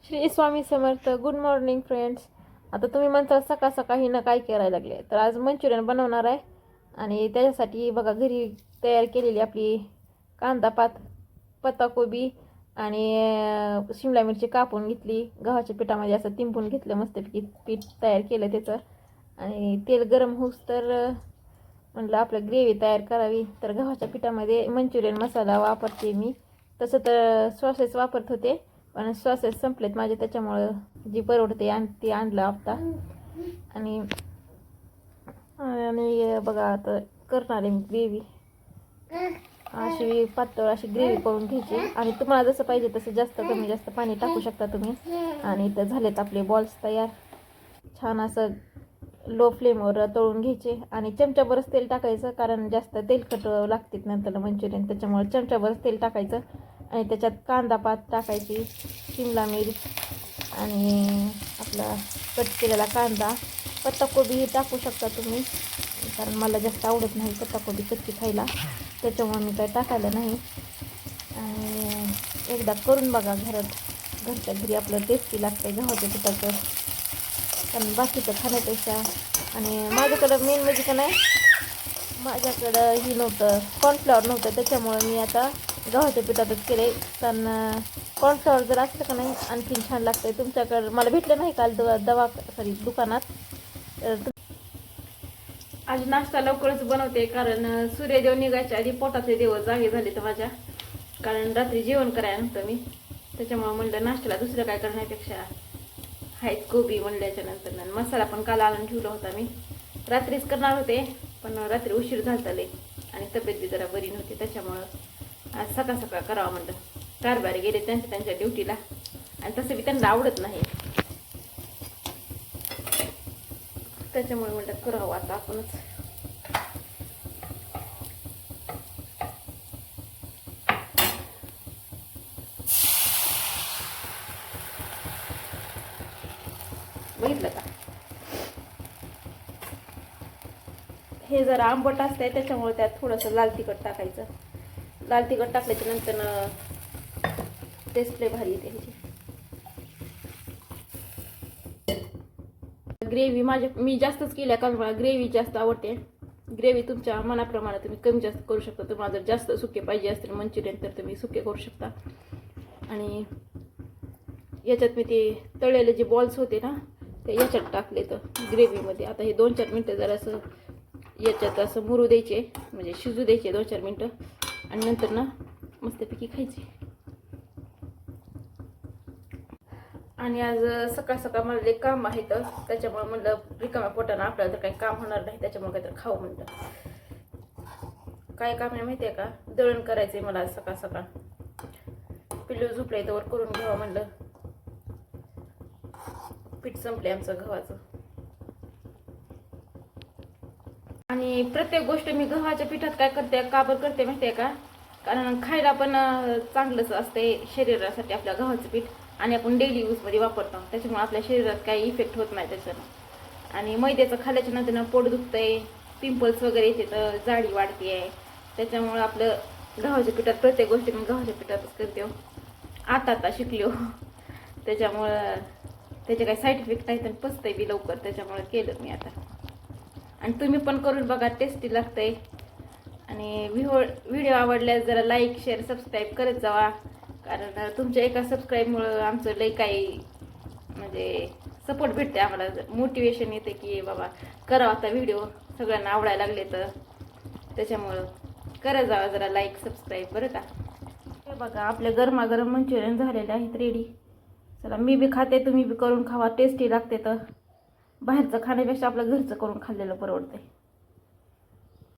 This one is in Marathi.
Shri Swami Samarth. Good morning friends. आता तुम्ही म्हणता सकाळ सकाळी ना काय करायला लागले, तर आज मंचुरियन बनवणार आहे. आणि त्याच्यासाठी बघा घरी तयार केलेली आपली कांदा पात, पत्ताकोबी आणि शिमला मिरची कापून घेतली. गव्हाच्या पिठामध्ये असं तिंबून घेतलं, मस्तपैकी पीठ तयार केलं त्याचं. आणि तेल गरम होऊस तर म्हटलं आपलं ग्रेव्ही तयार करावी. तर गव्हाच्या पिठामध्ये मंचुरियन मसाला वापरते मी. तसं तर सॉसेस वापरत होते, पण सॉसेस संपलेत माझे, त्याच्यामुळं जी परवडते ते आणलं आता. आणि बघा आता करणार आहे मी ग्रेव्ही. अशी पातळ अशी ग्रेव्ही करून घ्यायची. आणि तुम्हाला जसं पाहिजे तसं जास्त कमी जास्त पाणी टाकू शकता तुम्ही. आणि इथं झालेत आपले बॉल्स तयार. छान असं लो फ्लेमवर तळून घ्यायचे. आणि चमच्याभरच तेल टाकायचं, कारण जास्त तेलकट लागतात नंतर मंचुरियन, त्याच्यामुळे चमच्याभरच तेल टाकायचं. आणि त्याच्यात कांदा पात टाकायची, शिमला मिर्च आणि आपला कट केलेला कांदा, पत्ताकोबी टाकू शकता तुम्ही, कारण मला जास्त आवडत नाही पत्ताकोबी कच्ची खायला, त्याच्यामुळे मी काही टाकायला नाही. आणि एकदा करून बघा घरच्या घरी, आपलं टेस्टी लागतं गव्हाच्या पिठाचं, कारण बाकीचं खाण्यापेक्षा. आणि माझ्याकडं मेन म्हणजे का नाही, माझ्याकडं ही नव्हतं, कॉर्नफ्लॉवर नव्हतं, त्याच्यामुळं मी आता गव्हाच्या पिठातच केले. कारण कॉर्नफ्लॉवर जर असतं का नाही आणखीन छान लागतंय. तुमच्याकडं मला भेटलं नाही काल दुकानात. तर आज नाश्ता लवकरच बनवते, कारण सूर्यदेव निघायच्या आधी पोटाचे दिवस जागे झाले तर माझ्या, कारण रात्री जेवण करायला नव्हतं मी, त्याच्यामुळे म्हणलं नाश्त्याला दुसरं काय करण्यापेक्षा हायच कोबी म्हणल्याच्या नंतर. मसाला पण काल आणून ठेवला होता मी, रात्रीच करणार होते, पण रात्री उशीर झाला लई आणि तब्येत बी जरा बरी नव्हती, त्याच्यामुळं आज सकाळ सकाळ करावं म्हणलं. कारभारी गेले त्यांच्या ड्युटीला, आणि तसं बी त्यांना आवडत नाही, त्याच्यामुळे म्हणलं करावं आता आपणच. बघितलं का, हे जरा आंबट असतंय, त्याच्यामुळे त्यात थोडंसं लाल तिखट टाकायचं. लाल तिखट टाकल्याच्या नंतर टेस्ट लय भारी येते ह्याची. ग्रेव्ही मी जास्तच केल्या, कारण मला ग्रेव्ही जास्त आवडते. ग्रेव्ही तुमच्या मनाप्रमाणे तुम्ही कमी जास्त करू शकता. तुम्हाला जर जास्त सुके पाहिजे असतील मंचुरियन तर तुम्ही सुके करू शकता. आणि याच्यात मी ते तळलेले जे बॉल्स होते ना, ते याच्यात टाकले तर ग्रेव्हीमध्ये. आता हे 2-4 मिनटं जरासं याच्यात असं मुरू द्यायचे, म्हणजे शिजू द्यायचे 2-4 मिनटं, आणि नंतर ना मस्तपैकी खायचे. आणि आज सकाळ सकाळ मला एक काम आहे, तर त्याच्यामुळे म्हणलं रिकाम्या पोटानं आपल्याला तर काही काम होणार नाही, त्याच्यामुळे काहीतरी खाऊ म्हणलं. काय काम आहे माहिती आहे का, दळण करायचंय मला आज सकाळ सकाळ. पिल्लू झोपले तर वर करून घ्यावं म्हणलं. पीठ संपले आमचं गव्हाचं. आणि प्रत्येक गोष्ट मी गव्हाच्या पिठात काय करते, काबर करते माहिती आहे का, कारण खायला पण चांगलंच असते शरीरासाठी आपल्या गव्हाचं पीठ, आणि आपण डेली यूजमध्ये वापरतो, त्याच्यामुळे आपल्या शरीरात काही इफेक्ट होत नाही त्याच्यानं. आणि मैद्याचं खाल्ल्याच्या नंतर पोट दुखतंय, पिंपल्स वगैरे येते, तर जाडी वाढते आहे, त्याच्यामुळं आपलं गव्हाच्या पिठात प्रत्येक गोष्टी मी गव्हाच्या पिठातच करते. आता शिकलो, त्याच्यामुळं त्याचे काही साईड इफेक्ट नाही, तर पचतंय बी लवकर, त्याच्यामुळं केलं मी आता. आणि तुम्ही पण करून बघा, टेस्टी लागतंय. आणि व्हिडिओ आवडल्यास जरा लाईक शेअर सबस्क्राईब करत जावा, कारण तुमच्या एका सबस्क्राईबमुळं आमचं लई काही म्हणजे सपोर्ट भेटते आम्हाला, मोटिवेशन येते की बाबा करावं आता व्हिडिओ, सगळ्यांना आवडायला लागले तर, त्याच्यामुळं करत जावा जरा लाईक सबस्क्राईब बरं का. हे बघा आपले गरमागरम मंचुरियन झालेले आहेत रेडी. चला मी बी खाते, तुम्ही बी करून खावा, टेस्टी लागते. तर बाहेरचं खाण्यापेक्षा आपलं घरचं करून खाल्लेलं परवडते.